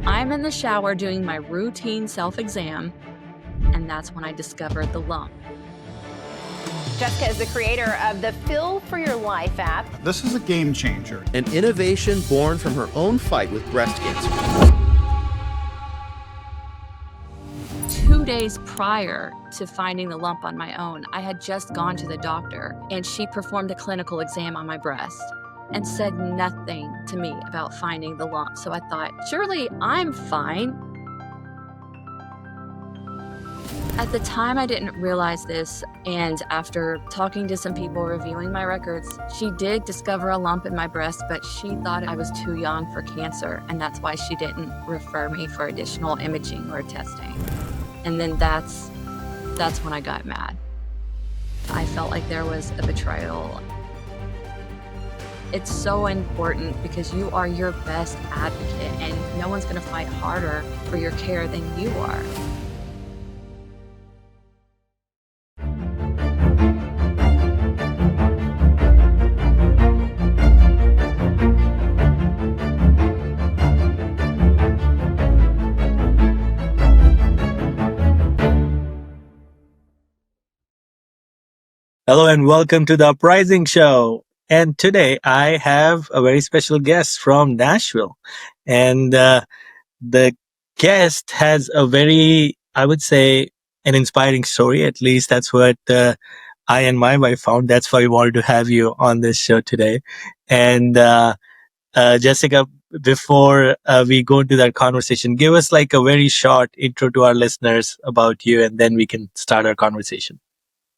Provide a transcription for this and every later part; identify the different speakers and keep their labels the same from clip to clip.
Speaker 1: I'm in the shower doing my routine self-exam, and that's when I discovered the lump.
Speaker 2: Jessica is the creator of the Feel for Your Life app.
Speaker 3: This is a game changer.
Speaker 4: An innovation born from her own fight with breast cancer.
Speaker 1: 2 days prior to finding the lump on my own, I had just gone to the doctor, and she performed a clinical exam on my breast and said nothing to me about finding the lump. So I thought, surely I'm fine. At the time, I didn't realize this, and after talking to some people reviewing my records, she did discover a lump in my breast, but she thought I was too young for cancer, and that's why she didn't refer me for additional imaging or testing. And then that's when I got mad. I felt like there was a betrayal. It's so important because you are your best advocate, and no one's going to fight harder for your care than you are.
Speaker 5: Hello and welcome to the Uprising Show. And today I have a very special guest from Nashville. And the guest has a very, I would say, an inspiring story. At least that's what I and my wife found. That's why we wanted to have you on this show today. And Jessica, before we go into that conversation, give us like a very short intro to our listeners about you, and then we can start our conversation.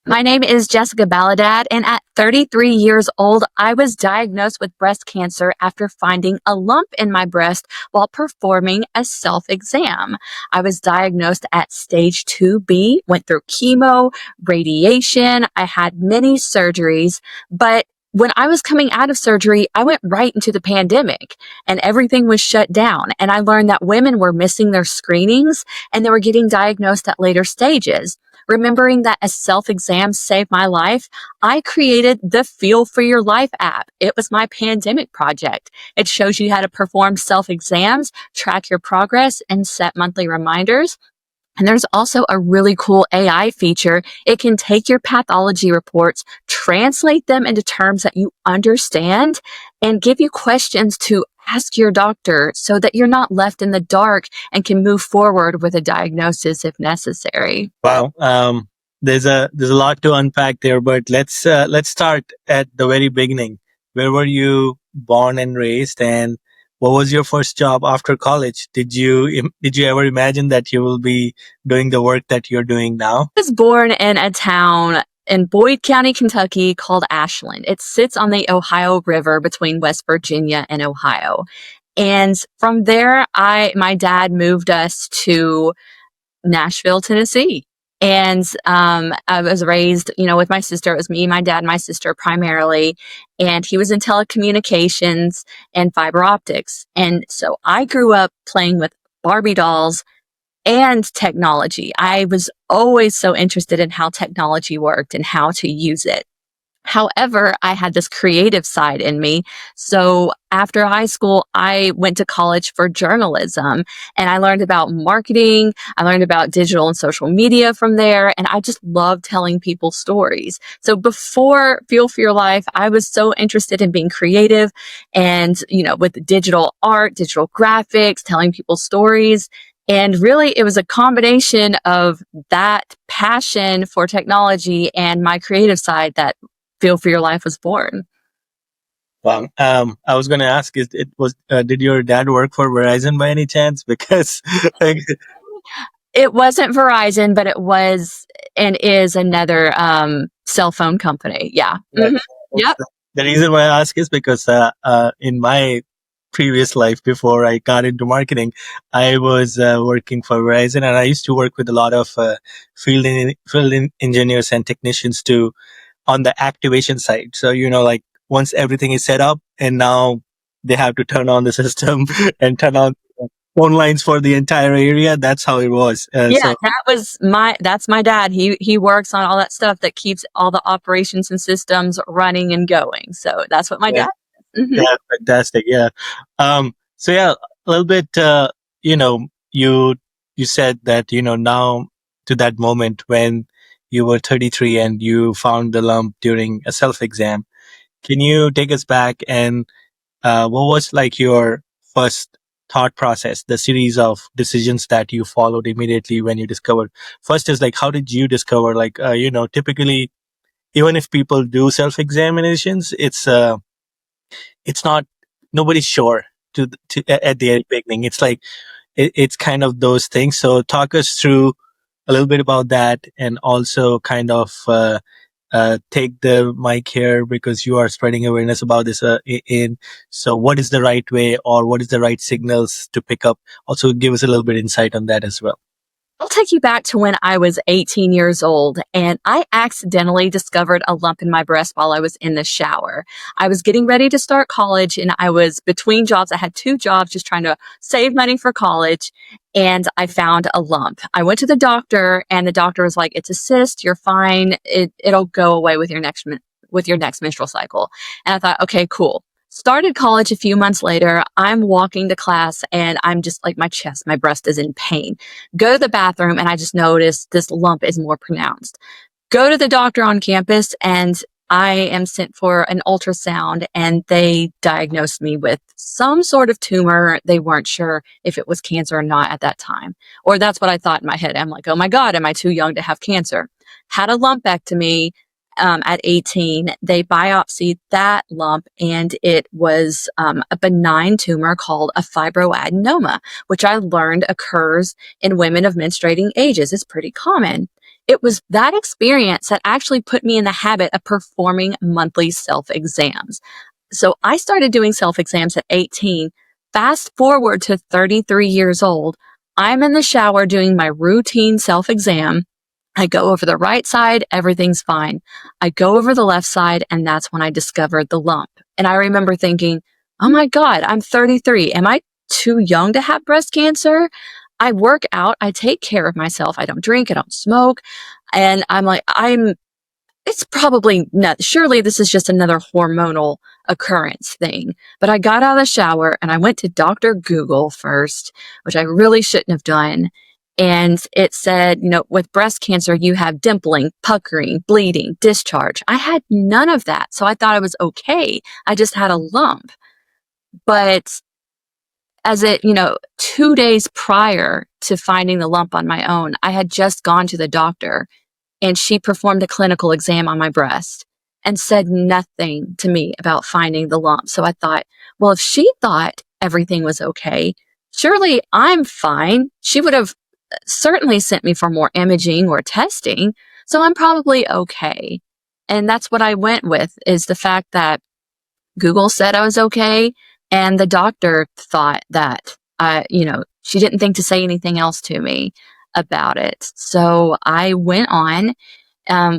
Speaker 1: My name is Jessica Baladad, and at 33 years old, I was diagnosed with breast cancer after finding a lump in my breast while performing a self-exam. I was diagnosed at stage 2B, went through chemo, radiation. I had many surgeries, but when I was coming out of surgery, I went right into the pandemic and everything was shut down. And I learned that women were missing their screenings and they were getting diagnosed at later stages. Remembering that a self-exam saved my life, I created the Feel for Your Life app. It was my pandemic project. It shows you how to perform self-exams, track your progress, and set monthly reminders. And there's also a really cool AI feature. It can take your pathology reports, translate them into terms that you understand, and give you questions to ask your doctor so that you're not left in the dark and can move forward with a diagnosis if necessary.
Speaker 5: Wow. There's a lot to unpack there, but let's start at the very beginning. Where were you born and raised, and what was your first job after college? Did you ever imagine that you will be doing the work that you're doing now?
Speaker 1: I was born in a town in Boyd County, Kentucky called Ashland. It sits on the Ohio River between West Virginia and Ohio. And from there, my dad moved us to Nashville, Tennessee. And I was raised, with my sister. It was me, my dad, and my sister primarily. And he was in telecommunications and fiber optics. And so I grew up playing with Barbie dolls and technology. I was always so interested in how technology worked and how to use it. However, I had this creative side in me. So after high school, I went to college for journalism and I learned about marketing. I learned about digital and social media from there. And I just love telling people stories. So before Feel for Your Life, I was so interested in being creative and, with digital art, digital graphics, telling people stories. And really, it was a combination of that passion for technology and my creative side that Feel for Your Life was born.
Speaker 5: Well, I was going to ask, did your dad work for Verizon by any chance? Because
Speaker 1: it wasn't Verizon, but it was and is another cell phone company. Yeah. Mm-hmm. Yep.
Speaker 5: The reason why I ask is because in my previous life, before I got into marketing, I was working for Verizon, and I used to work with a lot of field engineers and technicians on the activation side. So, like once everything is set up and now they have to turn on the system and turn on phone lines for the entire area. That's how it was.
Speaker 1: That's my dad. He works on all that stuff that keeps all the operations and systems running and going. So that's what my dad does. Mm-hmm.
Speaker 5: Yeah, fantastic. Yeah. A little bit you said that, now to that moment when you were 33 and you found the lump during a self-exam. Can you take us back and what was like your first thought process, the series of decisions that you followed immediately when you discovered? First is like, how did you discover, like, typically, even if people do self-examinations, it's not, nobody's sure at the beginning. It's like, it's kind of those things. So talk us through a little bit about that, and also kind of take the mic here because you are spreading awareness about this so what is the right way, or what is the right signals to pick up? Also give us a little bit insight on that as well.
Speaker 1: I'll take you back to when I was 18 years old, and I accidentally discovered a lump in my breast while I was in the shower. I was getting ready to start college, and I was between jobs. I had 2 jobs just trying to save money for college, and I found a lump. I went to the doctor, and the doctor was like, "It's a cyst. You're fine. It'll go away with your next menstrual cycle." And I thought, "Okay, cool." Started college a few months later. I'm walking to class, and I'm just like, my breast is in pain. Go to the bathroom, and I just noticed this lump is more pronounced. Go to the doctor on campus, and I am sent for an ultrasound, and they diagnosed me with some sort of tumor. They weren't sure if it was cancer or not at that time. Or that's what I thought in my head. I'm like, oh my God, am I too young to have cancer? Had a lumpectomy at 18. They biopsied that lump, and it was a benign tumor called a fibroadenoma, which I learned occurs in women of menstruating ages. It's pretty common. It was that experience that actually put me in the habit of performing monthly self-exams. So I started doing self-exams at 18. Fast forward to 33 years old, I'm in the shower doing my routine self-exam. I go over the right side, everything's fine. I go over the left side, and that's when I discovered the lump. And I remember thinking, oh my God, I'm 33. Am I too young to have breast cancer? I work out, I take care of myself. I don't drink, I don't smoke. And I'm like, it's probably not, surely this is just another hormonal occurrence thing. But I got out of the shower and I went to Dr. Google first, which I really shouldn't have done. And it said, with breast cancer, you have dimpling, puckering, bleeding, discharge. I had none of that. So I thought I was okay. I just had a lump. But as 2 days prior to finding the lump on my own, I had just gone to the doctor, and she performed a clinical exam on my breast and said nothing to me about finding the lump. So I thought, well, if she thought everything was okay, surely I'm fine. She would have certainly sent me for more imaging or testing. So I'm probably okay. And that's what I went with, is the fact that Google said I was okay. And the doctor thought that, she didn't think to say anything else to me about it. So I went on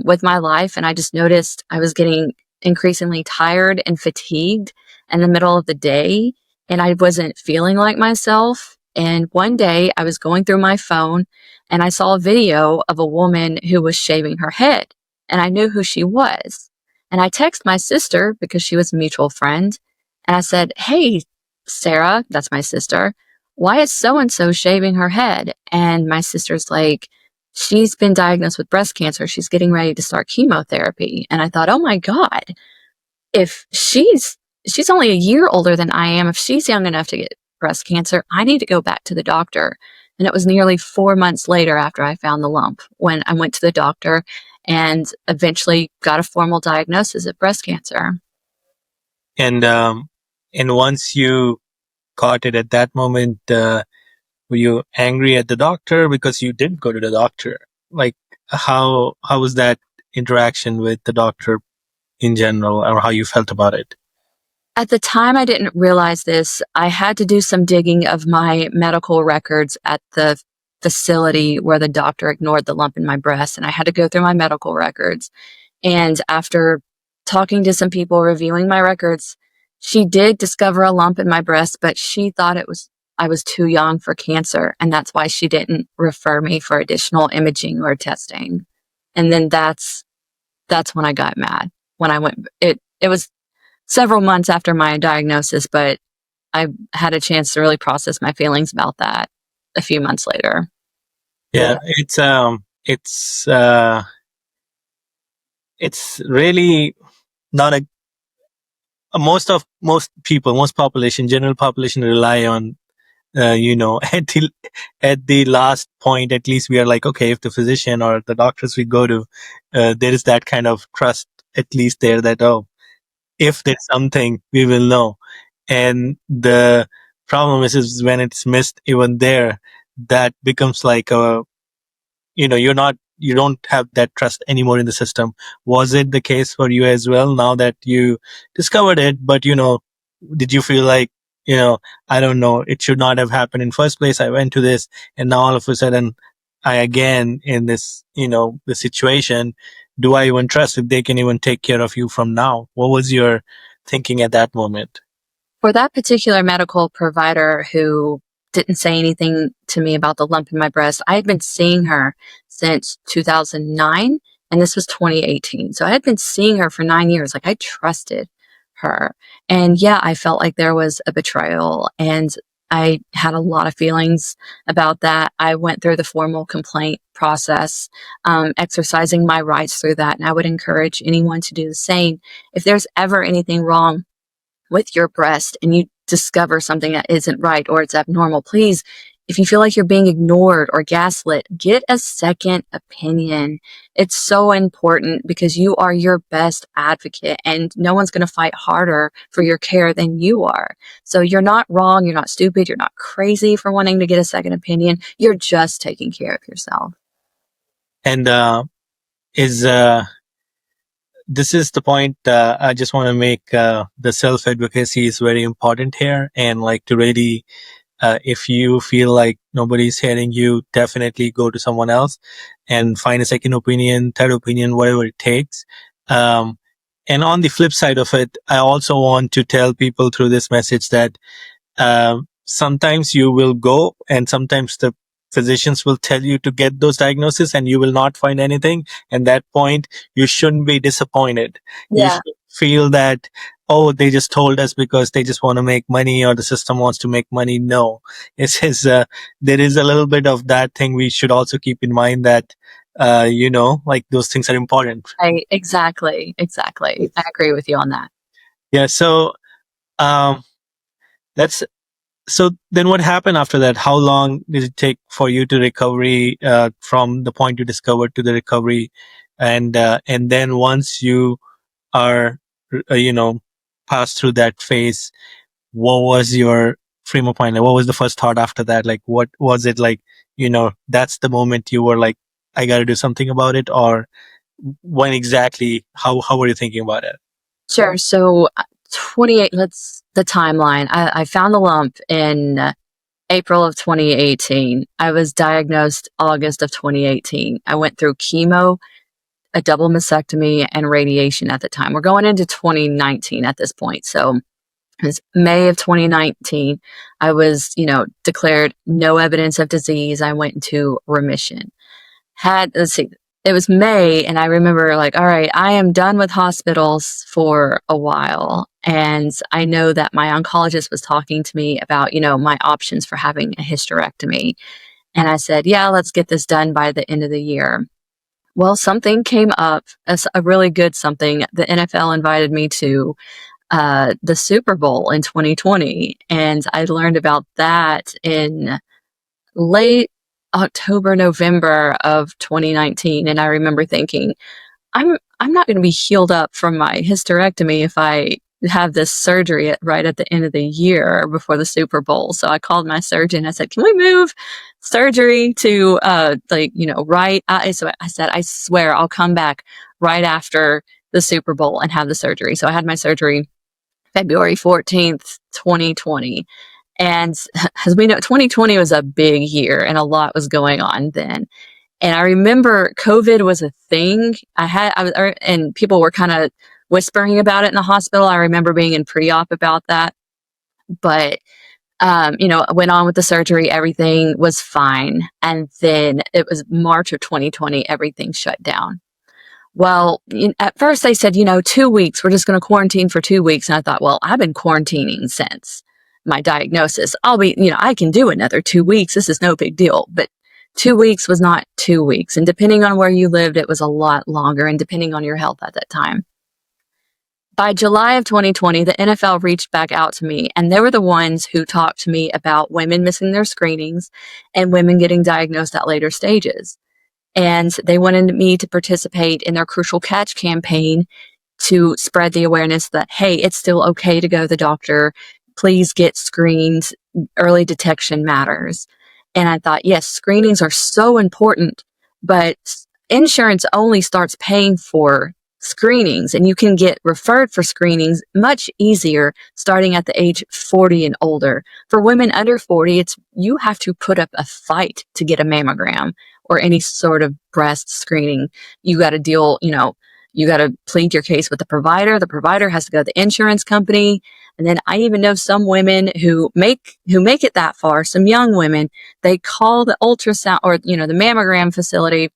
Speaker 1: with my life, and I just noticed I was getting increasingly tired and fatigued in the middle of the day, and I wasn't feeling like myself. And one day I was going through my phone, and I saw a video of a woman who was shaving her head, and I knew who she was. And I texted my sister because she was a mutual friend, and I said, "Hey, Sarah," that's my sister, "why is so-and-so shaving her head?" And my sister's like, "She's been diagnosed with breast cancer. She's getting ready to start chemotherapy." And I thought, oh my God, if she's only a year older than I am, if she's young enough to get breast cancer, I need to go back to the doctor. And it was nearly 4 months later after I found the lump when I went to the doctor and eventually got a formal diagnosis of breast cancer.
Speaker 5: And once you got it at that moment, were you angry at the doctor because you didn't go to the doctor? Like, how was that interaction with the doctor in general, or how you felt about it?
Speaker 1: At the time, I didn't realize this. I had to do some digging of my medical records at the facility where the doctor ignored the lump in my breast, and I had to go through my medical records. And after talking to some people, reviewing my records, she did discover a lump in my breast, but she thought I was too young for cancer, and that's why she didn't refer me for additional imaging or testing. And then that's when I got mad. When I went, it was several months after my diagnosis, but I had a chance to really process my feelings about that. a few months later.
Speaker 5: Yeah, it's really not most population, general population rely on, at the last point, at least we are like, okay, if the physician or the doctors we go to, there is that kind of trust at least there that, oh, if there's something, we will know. And the problem is when it's missed even there, that becomes like a, you don't have that trust anymore in the system. Was it the case for you as well, now that you discovered it, but did you feel like, I don't know, it should not have happened in first place, I went to this, and now all of a sudden I again in this, the situation, do I even trust if they can even take care of you from now? What was your thinking at that moment?
Speaker 1: For that particular medical provider who didn't say anything to me about the lump in my breast, I had been seeing her since 2009, and this was 2018. So I had been seeing her for 9 years. Like, I trusted her. And yeah, I felt like there was a betrayal, and I had a lot of feelings about that. I went through the formal complaint process, exercising my rights through that. And I would encourage anyone to do the same. If there's ever anything wrong with your breast and you discover something that isn't right or it's abnormal, please, if you feel like you're being ignored or gaslit, get a second opinion. It's so important because you are your best advocate and no one's going to fight harder for your care than you are. So you're not wrong. You're not stupid. You're not crazy for wanting to get a second opinion. You're just taking care of yourself.
Speaker 5: And is this is the point I just want to make. The self-advocacy is very important here, and like to really, if you feel like nobody's hearing you, definitely go to someone else and find a second opinion, third opinion, whatever it takes. And on the flip side of it, I also want to tell people through this message that sometimes you will go and sometimes the physicians will tell you to get those diagnoses and you will not find anything. And that point, you shouldn't be disappointed. You
Speaker 1: Yeah.
Speaker 5: should feel that, oh, they just told us because they just want to make money or the system wants to make money. No, there is a little bit of that thing we should also keep in mind that, like those things are important.
Speaker 1: Exactly. I agree with you on that.
Speaker 5: Yeah. So, um, that's, so then what happened after that? How long did it take for you to recovery, from the point you discovered to the recovery? And then once you are, passed through that phase, what was your frame of mind? Like, what was the first thought after that? Like, what was it like, that's the moment you were like, I got to do something about it? Or when exactly, how were you thinking about it?
Speaker 1: Sure. So 28, the timeline. I found the lump in April of 2018. I was diagnosed August of 2018. I went through chemo, a double mastectomy, and radiation at the time. We're going into 2019 at this point. So it was May of 2019. I was, declared no evidence of disease. I went into remission. Let's see, it was May, and I remember like, all right, I am done with hospitals for a while. And I know that my oncologist was talking to me about, my options for having a hysterectomy. And I said, yeah, let's get this done by the end of the year. Well, something came up, a really good something. The NFL invited me to the Super Bowl in 2020. And I learned about that in late October, November of 2019. And I remember thinking, I'm not going to be healed up from my hysterectomy if I have this surgery right at the end of the year before the Super Bowl. So I called my surgeon. I said, can we move surgery to, right? So I said, I swear I'll come back right after the Super Bowl and have the surgery. So I had my surgery February 14th, 2020. And as we know, 2020 was a big year and a lot was going on then. And I remember COVID was a thing. And people were kind of whispering about it in the hospital. I remember being in pre-op about that. But, I went on with the surgery. Everything was fine. And then it was March of 2020, everything shut down. Well, at first they said, 2 weeks, we're just going to quarantine for 2 weeks. And I thought, well, I've been quarantining since. my diagnosis. I can do another 2 weeks. This is no big deal. But 2 weeks was not 2 weeks. And depending on where you lived, it was a lot longer, and depending on your health at that time. By July of 2020, the NFL reached back out to me, and they were the ones who talked to me about women missing their screenings and women getting diagnosed at later stages. And they wanted me to participate in their Crucial Catch campaign to spread the awareness that, hey, it's still okay to go to the doctor. Please get screened. Early detection matters. And I thought, yes, screenings are so important, but insurance only starts paying for screenings, and you can get referred for screenings much easier starting at the age 40 and older. For women under 40, you have to put up a fight to get a mammogram or any sort of breast screening. You got to you got to plead your case with the provider. The provider has to go to the insurance company. And then I even know some women who make it that far, some young women, they call the ultrasound or, the mammogram facility,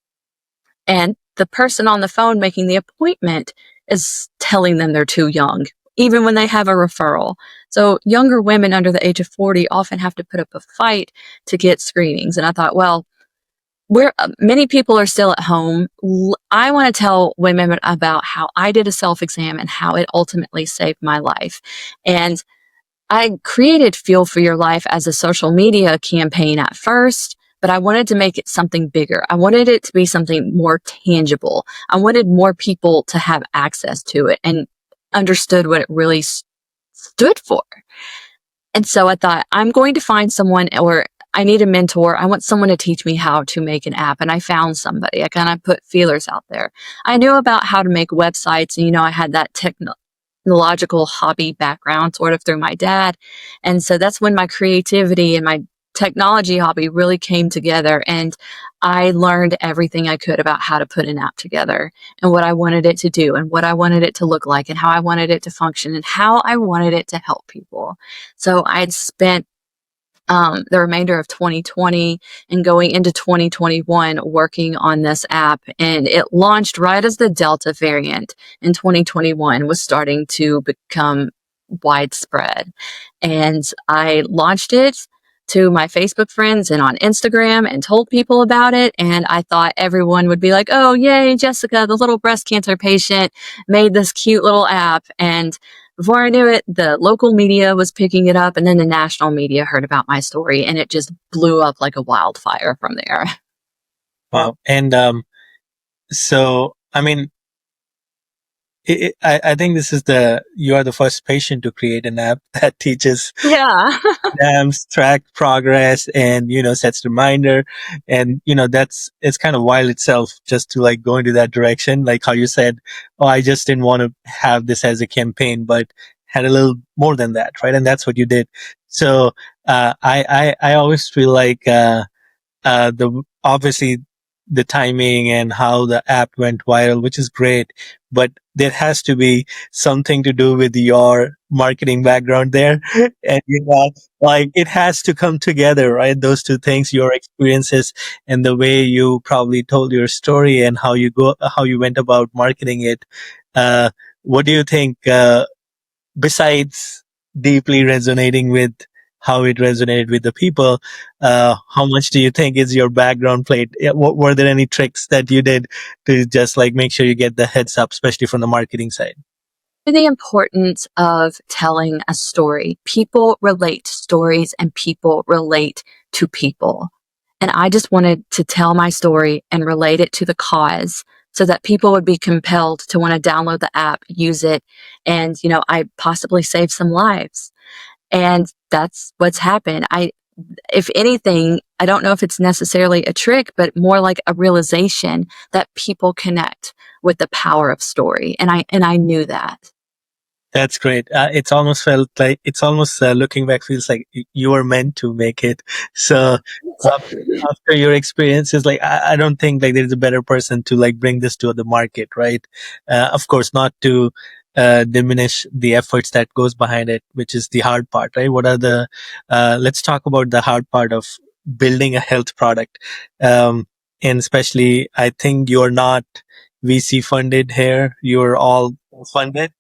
Speaker 1: and the person on the phone making the appointment is telling them they're too young, even when they have a referral. So younger women under the age of 40 often have to put up a fight to get screenings. And I thought, well, many people are still at home. I want to tell women about how I did a self-exam and how it ultimately saved my life. And I created Feel for Your Life as a social media campaign at first, but I wanted to make it something bigger. I wanted it to be something more tangible. I wanted more people to have access to it and understood what it really stood for. And so I thought, I'm going to find someone, or I need a mentor. I want someone to teach me how to make an app. And I found somebody. I kind of put feelers out there. I knew about how to make websites. And, I had that technological hobby background sort of through my dad. And so that's when my creativity and my technology hobby really came together. And I learned everything I could about how to put an app together and what I wanted it to do and what I wanted it to look like and how I wanted it to function and how I wanted it to help people. So I'd spent the remainder of 2020 and going into 2021 working on this app, and it launched right as the Delta variant in 2021 was starting to become widespread. And I launched it to my Facebook friends and on Instagram and told people about it. And I thought everyone would be like, oh, yay, Jessica, the little breast cancer patient, made this cute little app. And before I knew it, the local media was picking it up, and then the national media heard about my story, and it just blew up like a wildfire from there.
Speaker 5: Wow. And so, I mean, I think you are the first patient to create an app that teaches
Speaker 1: Yeah.
Speaker 5: exams, track progress, and, sets reminder. And, it's kind of wild itself just to like go into that direction. Like how you said, oh, I just didn't want to have this as a campaign, but had a little more than that. Right. And that's what you did. So, I always feel like, obviously the timing and how the app went viral, which is great, but there has to be something to do with your marketing background there. And, like it has to come together, right? Those two things, your experiences and the way you probably told your story and how you went about marketing it. What do you think, besides deeply resonating with how it resonated with the people, how much do you think is your background played? Were there any tricks that you did to just like make sure you get the heads up, especially from the marketing side?
Speaker 1: The importance of telling a story. People relate to stories and people relate to people. And I just wanted to tell my story and relate it to the cause so that people would be compelled to want to download the app, use it, and, I possibly save some lives. And that's what's happened. If anything, I don't know if it's necessarily a trick, but more like a realization that people connect with the power of story. And I knew that.
Speaker 5: That's great. It's almost looking back feels like you were meant to make it. So after your experiences, like I don't think like there's a better person to like bring this to the market, right? Of course, not to diminish the efforts that goes behind it, which is the hard part, right? Let's talk about the hard part of building a health product. And especially, I think you're not VC funded here. You're all funded.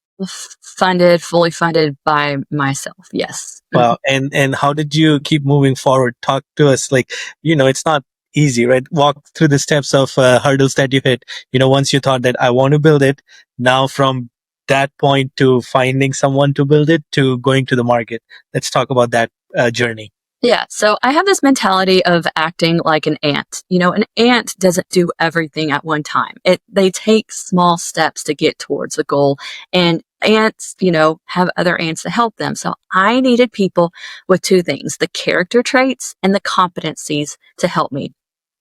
Speaker 1: Fully funded by myself. Yes.
Speaker 5: Wow. And how did you keep moving forward? Talk to us. Like, it's not easy, right? Walk through the steps of hurdles that you hit. Once you thought that I want to build it, now from that point to finding someone to build it to going to the market. Let's talk about that journey.
Speaker 1: Yeah. So I have this mentality of acting like an ant. An ant doesn't do everything at one time. They take small steps to get towards a goal, and ants, have other ants to help them. So I needed people with two things, the character traits and the competencies to help me.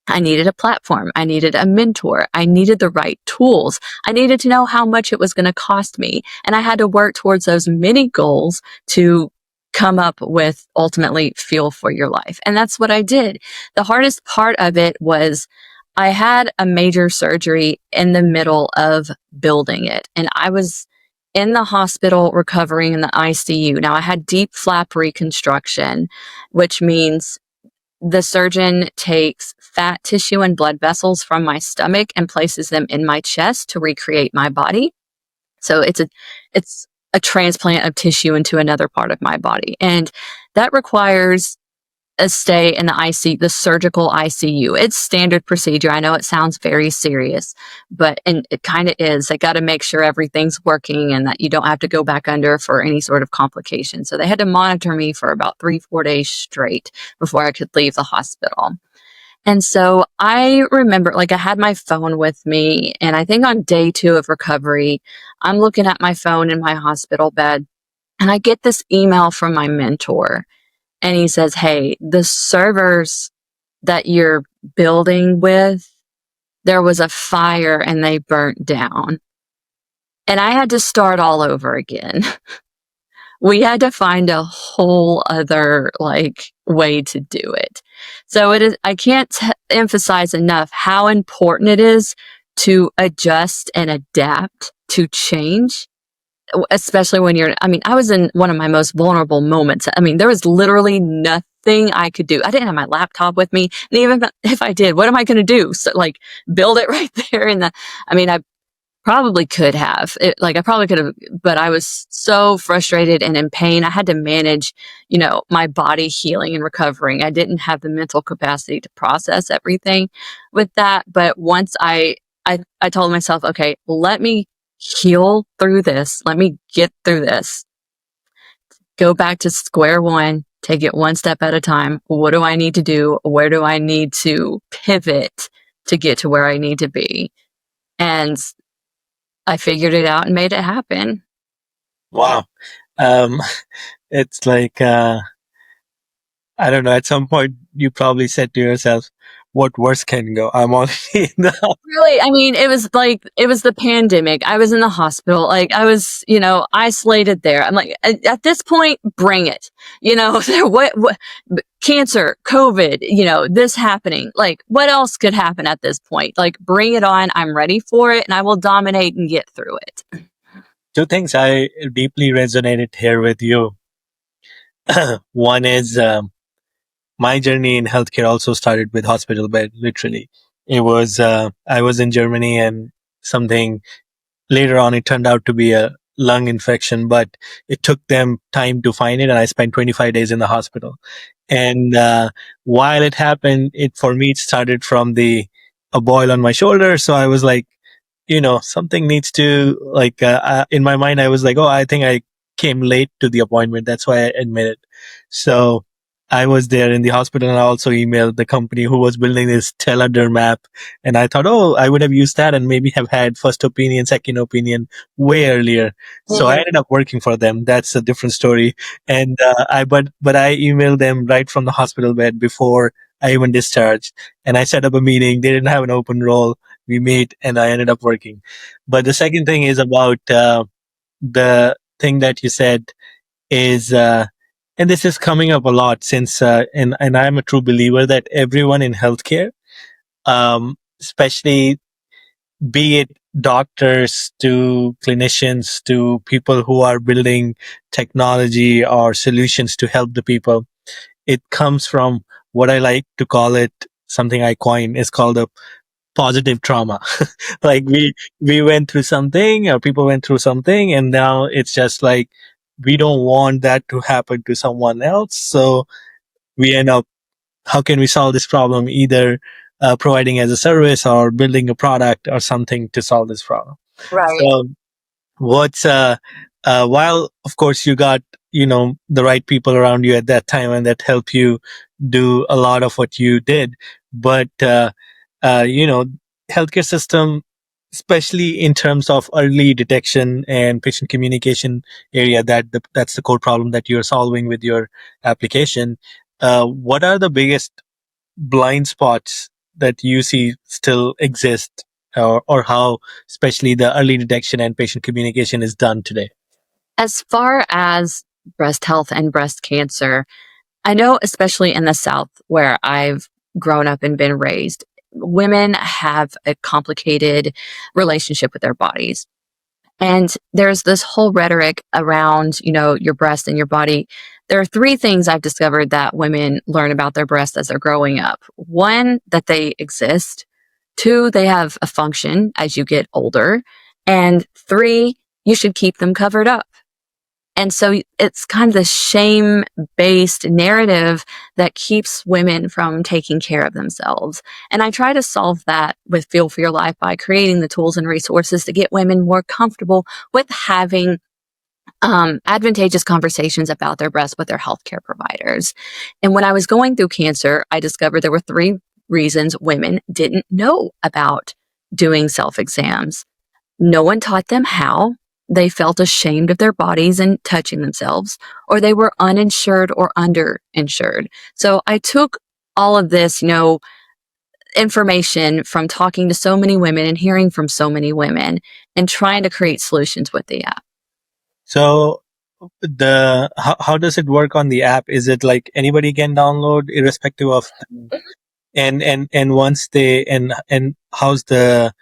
Speaker 1: I needed a platform. I needed a mentor. I needed the right tools. I needed to know how much it was going to cost me. And I had to work towards those many goals to come up with ultimately fuel for your life. And that's what I did. The hardest part of it was I had a major surgery in the middle of building it. And I was in the hospital recovering in the ICU. Now I had deep flap reconstruction, which means the surgeon takes fat tissue and blood vessels from my stomach and places them in my chest to recreate my body. So it's a transplant of tissue into another part of my body. And that requires a stay in the ICU, the surgical ICU. It's standard procedure. I know it sounds very serious, and it kind of is. They got to make sure everything's working and that you don't have to go back under for any sort of complication. So they had to monitor me for about 3-4 days straight before I could leave the hospital. And so I remember, I had my phone with me, and I think on day 2 of recovery, I'm looking at my phone in my hospital bed, and I get this email from my mentor. And he says, hey, the servers that you're building with, there was a fire and they burnt down. And I had to start all over again. We had to find a whole other way to do it. So I can't emphasize enough how important it is to adjust and adapt to change, especially when I was in one of my most vulnerable moments. There was literally nothing I could do. I didn't have my laptop with me. And even if I did, what am I going to do? So build it right there I probably could have I probably could have, but I was so frustrated and in pain. I had to manage, my body healing and recovering. I didn't have the mental capacity to process everything with that. But once I told myself, okay, let me heal through this. Let me get through this. Go back to square one, take it one step at a time. What do I need to do? Where do I need to pivot to get to where I need to be? And I figured it out and made it happen.
Speaker 5: Wow. It's I don't know, at some point you probably said to yourself, what worse can go? I'm already in the
Speaker 1: Really, it was the pandemic. I was in the hospital. I was, isolated there. I'm like, at this point, bring it. What, cancer, COVID, this happening. What else could happen at this point? Bring it on. I'm ready for it and I will dominate and get through it.
Speaker 5: Two things I deeply resonated here with you. One is, my journey in healthcare also started with hospital bed, literally. It was, I was in Germany and something later on, it turned out to be a lung infection, but it took them time to find it. And I spent 25 days in the hospital. And, while it happened, for me, it started from a boil on my shoulder. So I was like, something needs to in my mind, I was like, oh, I think I came late to the appointment. That's why I admitted. So I was there in the hospital and I also emailed the company who was building this telederm app. And I thought, oh, I would have used that and maybe have had first opinion, second opinion way earlier. So I ended up working for them. That's a different story. And, but I emailed them right from the hospital bed before I even discharged. And I set up a meeting. They didn't have an open role. We met and I ended up working. But the second thing is about, the thing that you said is, and this is coming up a lot since, and I'm a true believer that everyone in healthcare, especially be it doctors to clinicians to people who are building technology or solutions to help the people, it comes from what I like to call it, something I coined is called the positive trauma. Like we went through something, or people went through something, and now it's just like we don't want that to happen to someone else. So we end up, how can we solve this problem? Either providing as a service or building a product or something to solve this problem.
Speaker 1: Right.
Speaker 5: So what's while of course you got, the right people around you at that time, and that help you do a lot of what you did, but uh, you know healthcare system, especially in terms of early detection and patient communication area, that's the core problem that you're solving with your application. What are the biggest blind spots that you see still exist, or how especially the early detection and patient communication is done today?
Speaker 1: As far as breast health and breast cancer, I know, especially in the South where I've grown up and been raised, women have a complicated relationship with their bodies. And there's this whole rhetoric around, your breast and your body. There are three things I've discovered that women learn about their breasts as they're growing up. One, that they exist. Two, they have a function as you get older. And three, you should keep them covered up. And so it's kind of the shame based narrative that keeps women from taking care of themselves. And I try to solve that with Feel for Your Life by creating the tools and resources to get women more comfortable with having advantageous conversations about their breasts with their healthcare providers. And when I was going through cancer, I discovered there were three reasons women didn't know about doing self exams. No one taught them how. They felt ashamed of their bodies and touching themselves, or they were uninsured or underinsured. So I took all of this, information from talking to so many women and hearing from so many women and trying to create solutions with the app.
Speaker 5: So how does it work on the app? Is it like anybody can download irrespective of, and once they, and how's the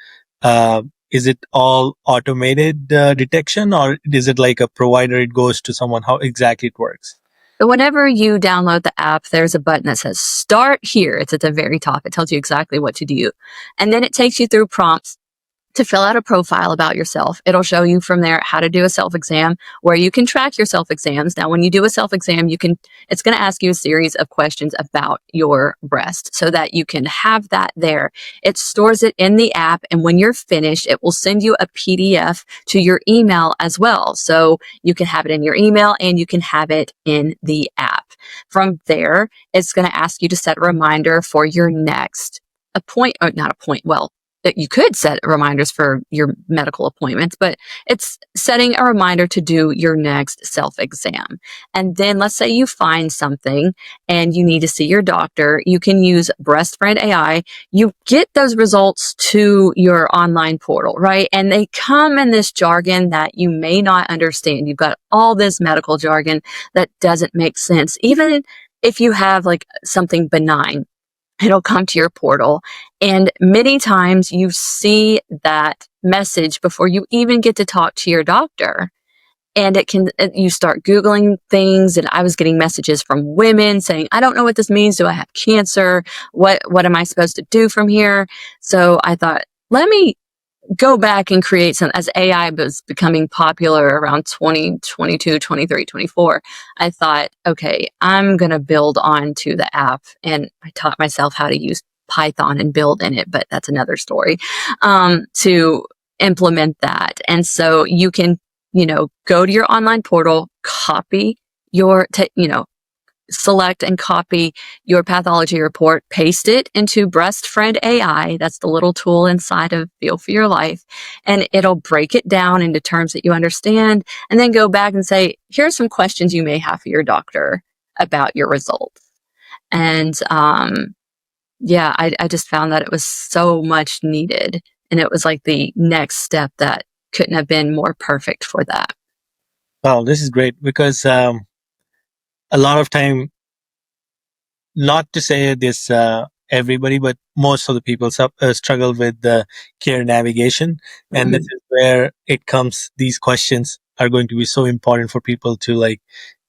Speaker 5: is it all automated detection, or is it like a provider, it goes to someone? How exactly it works?
Speaker 1: So whenever you download the app, there's a button that says start here. It's at the very top. It tells you exactly what to do. And then it takes you through prompts to fill out a profile about yourself. It'll show you from there how to do a self-exam, where you can track your self-exams. Now, when you do a self-exam, it's going to ask you a series of questions about your breast so that you can have that there. It stores it in the app, and when you're finished, it will send you a PDF to your email as well. So you can have it in your email and you can have it in the app. From there, it's going to ask you to set a reminder for your next that you could set reminders for your medical appointments, but it's setting a reminder to do your next self-exam. And then let's say you find something and you need to see your doctor. You can use Breast Friend AI. You get those results to your online portal, right? And they come in this jargon that you may not understand. You've got all this medical jargon that doesn't make sense. Even if you have like something benign, it'll come to your portal. And many times you see that message before you even get to talk to your doctor. And you start Googling things. And I was getting messages from women saying, I don't know what this means. Do I have cancer? What am I supposed to do from here? So I thought, let me go back and create some, as AI was becoming popular around 2022, 23, 24, I thought, okay, I'm going to build onto the app. And I taught myself how to use Python and build in it, but that's another story, to implement that. And so you can, go to your online portal, copy select and copy your pathology report, paste it into Breast Friend AI. That's the little tool inside of Feel for Your Life. And it'll break it down into terms that you understand, and then go back and say, here's some questions you may have for your doctor about your results. And I just found that it was so much needed. And it was like the next step that couldn't have been more perfect for that.
Speaker 5: Wow, this is great, because a lot of time, not to say this everybody, but most of the people struggle with the care navigation. And this is where it comes, these questions are going to be so important for people to like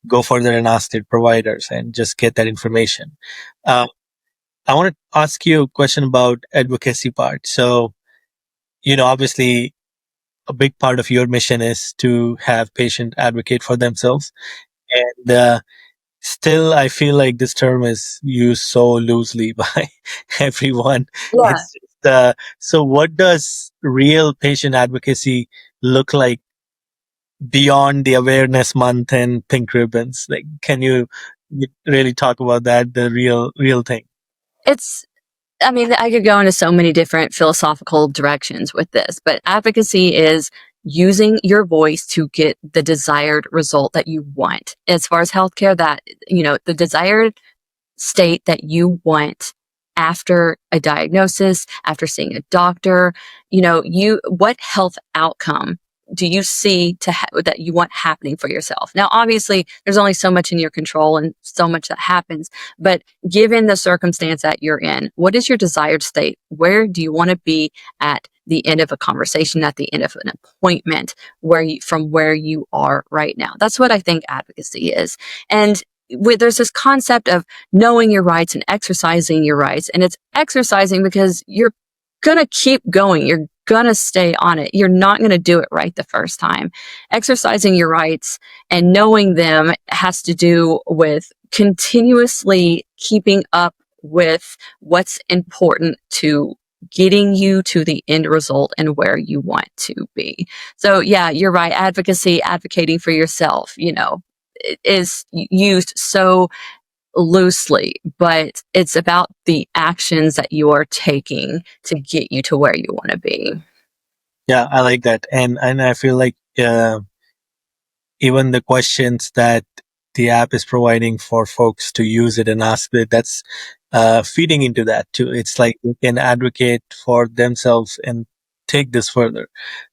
Speaker 5: go further and ask their providers and just get that information. I want to ask you a question about advocacy part. So, obviously a big part of your mission is to have patient advocate for themselves. And still, I feel like this term is used so loosely by everyone.
Speaker 1: Yeah.
Speaker 5: It's just, so what does real patient advocacy look like beyond the awareness month and pink ribbons? Like, can you really talk about that, the real thing?
Speaker 1: It's I mean, I could go into so many different philosophical directions with this, but advocacy is using your voice to get the desired result that you want. As far as healthcare, that, the desired state that you want after a diagnosis, after seeing a doctor, what health outcome do you see that you want happening for yourself? Now, obviously, there's only so much in your control and so much that happens, but given the circumstance that you're in, what is your desired state? Where do you want to be at the end of a conversation, at the end of an appointment, from where you are right now? That's what I think advocacy is. And there's this concept of knowing your rights and exercising your rights. And it's exercising because you're going to keep going. You're going to stay on it. You're not going to do it right the first time. Exercising your rights and knowing them has to do with continuously keeping up with what's important to getting you to the end result and where you want to be. So yeah, you're right. Advocating for yourself, is used so loosely, but it's about the actions that you are taking to get you to where you want to be.
Speaker 5: Yeah, I like that. And I feel like even the questions that the app is providing for folks to use it and ask it, that's feeding into that too. It's like they can advocate for themselves and take this further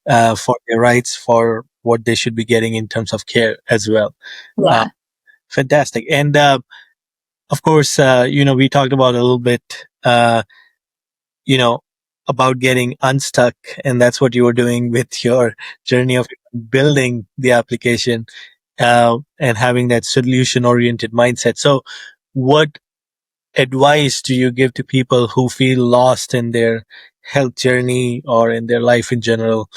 Speaker 5: for their rights, for what they should be getting in terms of care as well. Uh,
Speaker 1: Yeah.
Speaker 5: Fantastic. And of course, we talked about a little bit, you know, about getting unstuck, and that's what you were doing with your journey of building the application and having that solution oriented mindset. So, what advice do you give to people who feel lost in their health journey or in their life in general?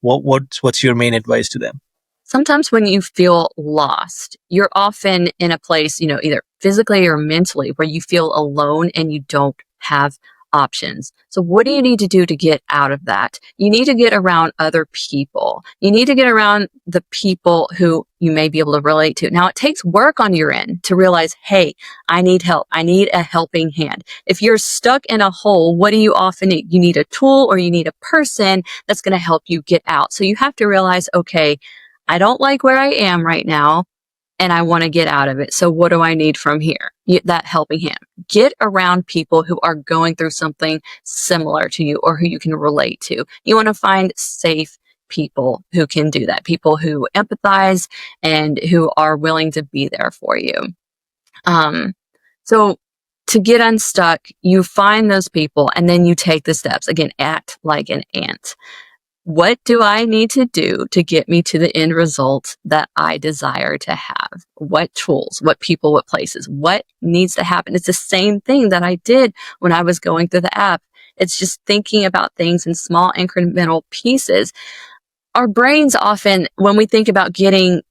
Speaker 5: What's your main advice to them?
Speaker 1: Sometimes when you feel lost, you're often in a place, either physically or mentally, where you feel alone and you don't have options. So what do you need to do to get out of that? You need to get around other people. You need to get around the people who you may be able to relate to. Now, it takes work on your end to realize, hey, I need help. I need a helping hand. If you're stuck in a hole, what do you often need? You need a tool, or you need a person that's going to help you get out. So you have to realize, okay, I don't like where I am right now, and I want to get out of it. So what do I need from here? That helping hand. Get around people who are going through something similar to you or who you can relate to. You want to find safe people who can do that, people who empathize and who are willing to be there for you. So to get unstuck, you find those people and then you take the steps. Again, act like an ant. What do I need to do to get me to the end result that I desire to have? What tools, what people, what places, what needs to happen? It's the same thing that I did when I was going through the app. It's just thinking about things in small incremental pieces. Our brains often, when we think about getting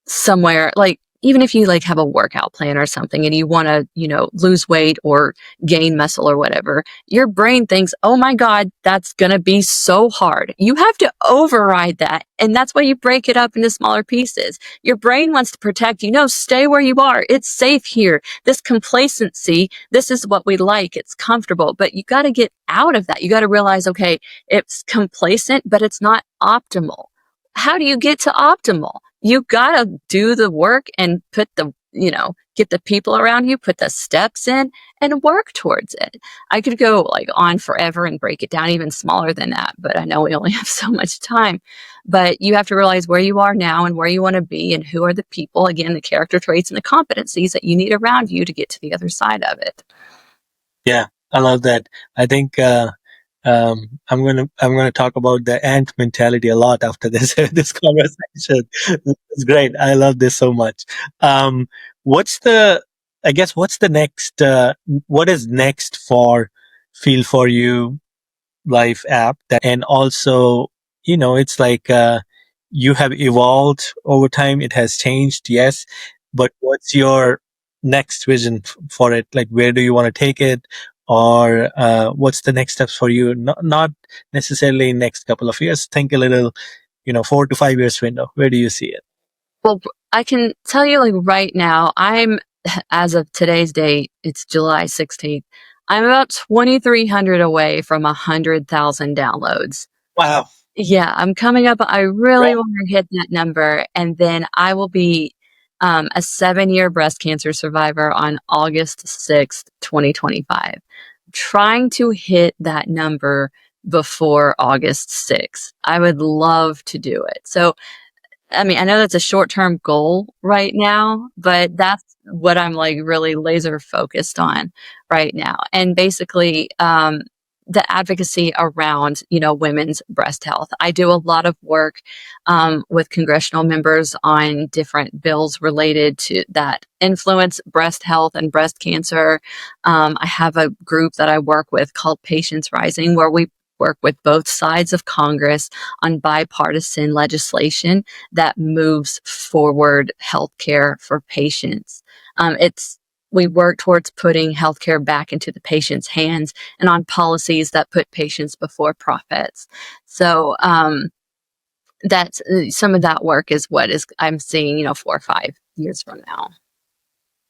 Speaker 1: somewhere, like even if you have a workout plan or something and you want to, lose weight or gain muscle or whatever, your brain thinks, oh my God, that's going to be so hard. You have to override that. And that's why you break it up into smaller pieces. Your brain wants to protect you. No, stay where you are. It's safe here. This complacency, this is what we like. It's comfortable, but you got to get out of that. You got to realize, okay, it's complacent, but it's not optimal. How do you get to optimal? You got to do the work and get the people around you, put the steps in and work towards it. I could go on forever and break it down even smaller than that, but I know we only have so much time. But you have to realize where you are now and where you want to be and who are the people, again, the character traits and the competencies that you need around you to get to the other side of it.
Speaker 5: Yeah, I love that. I think I'm gonna talk about the ant mentality a lot after this this conversation. It's great. I love this so much. What's the I guess what's the next, what is next for Feel For You Life app? And also, it's like, you have evolved over time. It has changed. Yes. But what's your next vision for it? Like, where do you want to take it? Or, what's the next steps for you? Not necessarily next couple of years. Think a little, 4 to 5 years window. Where do you see it?
Speaker 1: Well, I can tell you, like, right now, as of today's date, it's July 16th. I'm about 2,300 away from 100,000 downloads.
Speaker 5: Wow.
Speaker 1: Yeah, I'm coming up. I really
Speaker 5: Right.
Speaker 1: want to hit that number. And then I will be a 7-year breast cancer survivor on August 6th, 2025. Trying to hit that number before August 6th. I would love to do it. So, I mean, I know that's a short-term goal right now, but that's what I'm like really laser focused on right now. And basically, the advocacy around, women's breast health. I do a lot of work with congressional members on different bills related to that influence breast health and breast cancer. I have a group that I work with called Patients Rising, where we work with both sides of Congress on bipartisan legislation that moves forward healthcare for patients. We work towards putting healthcare back into the patient's hands and on policies that put patients before profits. So that's some of that work is what is I'm seeing, 4 or 5 years from now.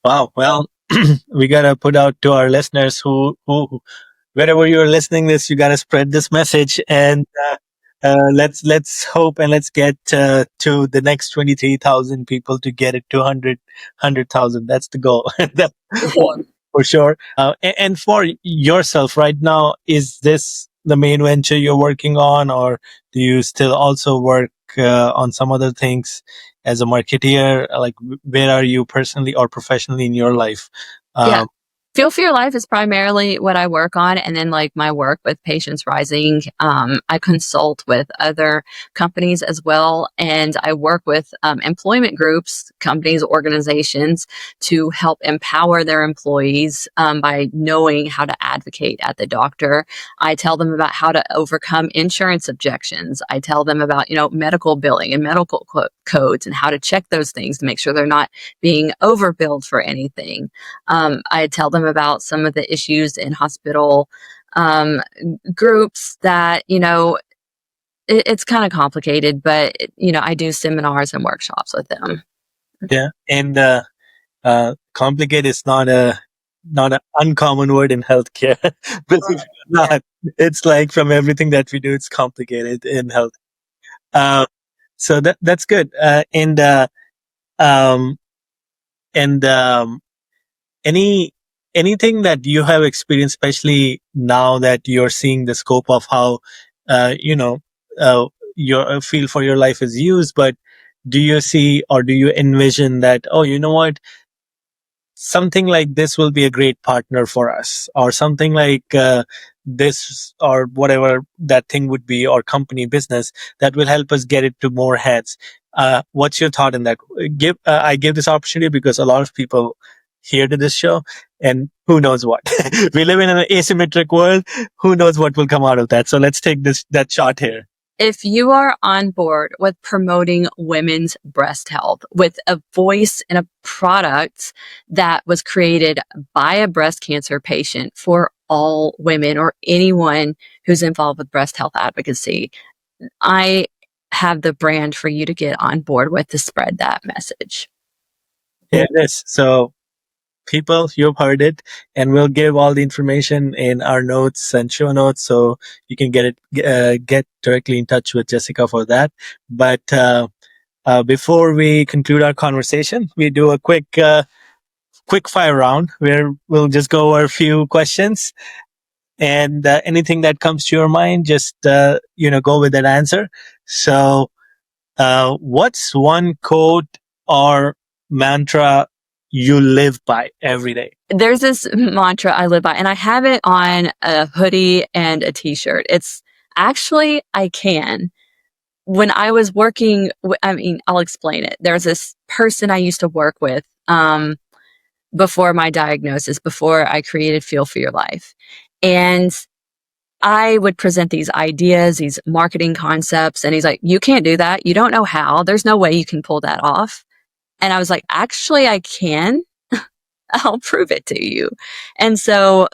Speaker 5: Wow. Well, we gotta put out to our listeners who wherever you're listening this, you gotta spread this message, and let's hope and let's get to the next 23,000 people to get it to 100,000. That's the goal. That's one for sure. And for yourself right now, is this the main venture you're working on, or do you still also work on some other things as a marketeer? Like, where are you personally or professionally in your life?
Speaker 1: Yeah.
Speaker 5: Um,
Speaker 1: Feel for Your Life is primarily what I work on. And then like my work with Patients Rising, I consult with other companies as well. And I work with employment groups, companies, organizations to help empower their employees by knowing how to advocate at the doctor. I tell them about how to overcome insurance objections. I tell them about, medical billing and medical codes and how to check those things to make sure they're not being overbilled for anything. I tell them about some of the issues in hospital groups that, it's kind of complicated, but, I do seminars and workshops with them.
Speaker 5: yeah. And complicate is not an uncommon word in healthcare. Believe it or not, it's like from everything that we do, it's complicated in health. Uh, so that's good. Um, and any anything that you have experienced, especially now that you're seeing the scope of how uh, your Feel For Your Life is used, but do you see or do you envision that, oh, you know what, something like this will be a great partner for us, or something like this, or whatever that thing would be, or company business that will help us get it to more heads? What's your thought in that? I give this opportunity because a lot of people hear to this show, and who knows what. We live in an asymmetric world. Who knows what will come out of that? So let's take that shot here.
Speaker 1: If you are on board with promoting women's breast health with a voice and a product that was created by a breast cancer patient for all women or anyone who's involved with breast health advocacy, I have the brand for you to get on board with to spread that message.
Speaker 5: Here it is. So people, you've heard it, and we'll give all the information in our notes and show notes, so you can get directly in touch with Jessica for that. But before we conclude our conversation, we do a quick fire round where we'll just go over a few questions, and anything that comes to your mind, just go with that answer. So, what's one quote or mantra you live by every day?
Speaker 1: There's this mantra I live by, and I have it on a hoodie and a t-shirt. It's actually, I can. When I was working, I'll explain it. There's this person I used to work with. before my diagnosis, before I created Feel for Your Life. And I would present these ideas, these marketing concepts, and he's like, you can't do that. You don't know how. There's no way you can pull that off. And I was like, actually, I can. I'll prove it to you. And so,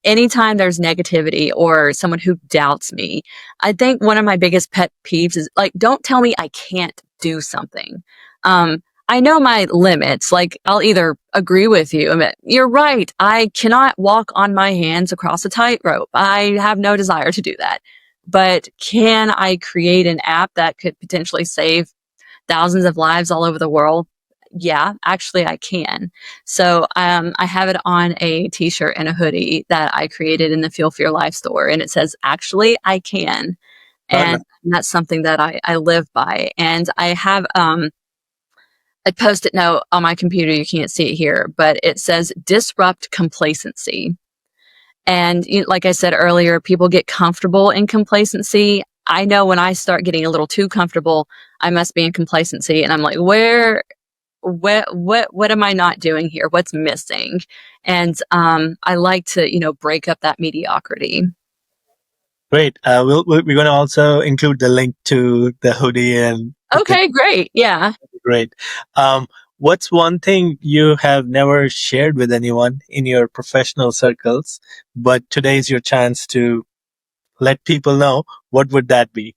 Speaker 1: anytime there's negativity or someone who doubts me, I think one of my biggest pet peeves is like, don't tell me I can't do something. I know my limits. Like, I'll either agree with you. I mean, you're right. I cannot walk on my hands across a tightrope. I have no desire to do that. But can I create an app that could potentially save thousands of lives all over the world? Yeah, actually I can. So I have it on a t-shirt and a hoodie that I created in the Feel for Your Life store. And it says, actually I can.
Speaker 5: Oh, no.
Speaker 1: And that's something that I live by. And I have a post-it note on my computer. You can't see it here, but it says disrupt complacency. And like I said earlier, people get comfortable in complacency. I know when I start getting a little too comfortable, I must be in complacency. And I'm like, what am I not doing here? What's missing? And I like to, break up that mediocrity.
Speaker 5: Great. We're going to also include the link to the hoodie and.
Speaker 1: Okay, great. Yeah.
Speaker 5: Great. What's one thing you have never shared with anyone in your professional circles, but today is your chance to let people know? What would that be?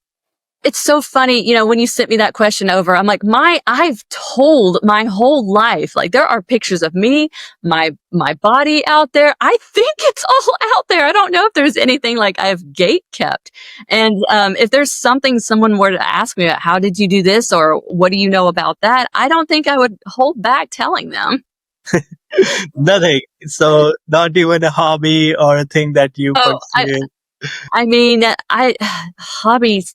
Speaker 1: It's so funny, when you sent me that question over, I'm like, I've told my whole life, like there are pictures of me, my body out there. I think it's all out there. I don't know if there's anything like I've gate kept. And, if there's something someone were to ask me about, how did you do this? Or what do you know about that? I don't think I would hold back telling them.
Speaker 5: Nothing. So not even a hobby or a thing that you
Speaker 1: Oh,
Speaker 5: pursue.
Speaker 1: I mean, hobbies.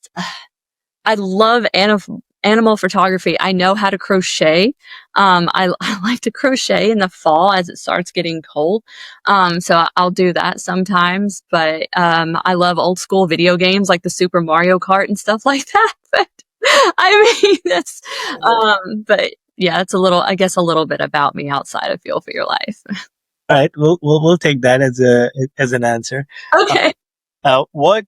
Speaker 1: I love animal photography. I know how to crochet. I like to crochet in the fall as it starts getting cold. So I'll do that sometimes. But I love old school video games like the Super Mario Kart and stuff like that. But I mean, that's. But yeah, it's I guess, a little bit about me outside of Feel for Your Life.
Speaker 5: All right, we'll take that as an answer.
Speaker 1: Okay.
Speaker 5: What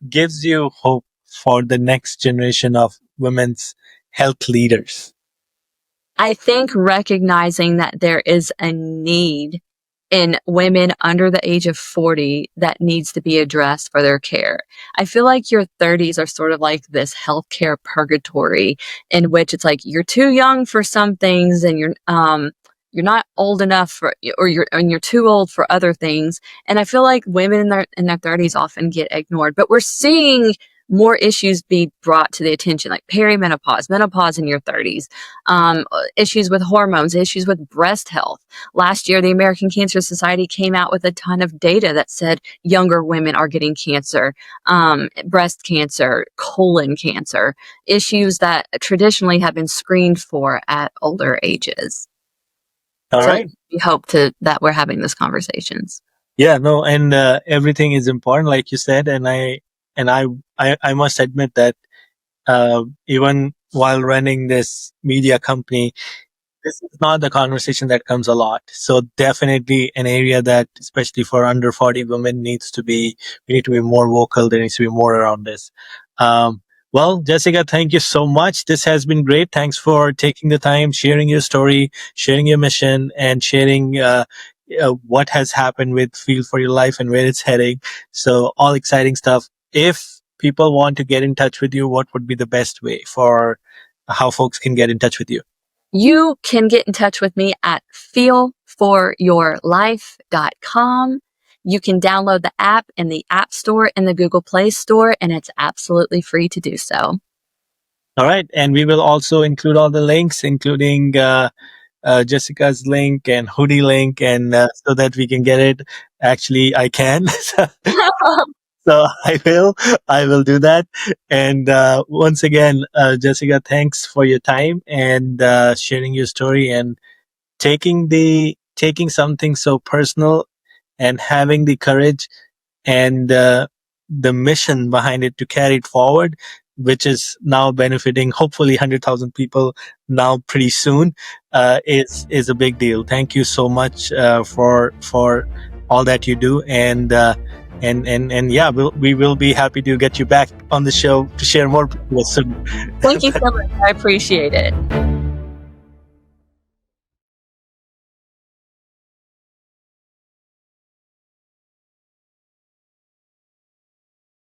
Speaker 5: gives you hope for the next generation of women's health leaders?
Speaker 1: I think recognizing that there is a need in women under the age of 40 that needs to be addressed for their care. I feel like your 30s are sort of like this healthcare purgatory in which it's like you're too young for some things and you're not old enough you're too old for other things. And I feel like women in their 30s often get ignored, but we're seeing more issues be brought to the attention, like perimenopause, menopause in your 30s, issues with hormones, issues with breast health. Last year, the American Cancer Society came out with a ton of data that said younger women are getting cancer, breast cancer, colon cancer, issues that traditionally have been screened for at older ages.
Speaker 5: All
Speaker 1: So
Speaker 5: right.
Speaker 1: we hope that we're having these conversations.
Speaker 5: Yeah, no, and everything is important, like you said, and I must admit that even while running this media company, this is not the conversation that comes a lot. So definitely an area that, especially for under 40 women, we need to be more vocal. There needs to be more around this. Well, Jessica, thank you so much. This has been great. Thanks for taking the time, sharing your story, sharing your mission, and sharing what has happened with Feel for Your Life and where it's heading. So all exciting stuff. If people want to get in touch with you, what would be the best way for how folks can get in touch with you?
Speaker 1: You can get in touch with me at feelforyourlife.com. You can download the app in the App Store and the Google Play Store, and it's absolutely free to do so.
Speaker 5: All right. And we will also include all the links, including Jessica's link and hoodie link, and so that we can get it. Actually, I can. So I will do that. And once again, Jessica, thanks for your time and sharing your story and taking something so personal and having the courage and the mission behind it to carry it forward. which is now benefiting hopefully 100,000 people now pretty soon, is a big deal. Thank you so much for all that you do, and yeah, we will be happy to get you back on the show to share more with us soon.
Speaker 1: Thank you so much. I appreciate it.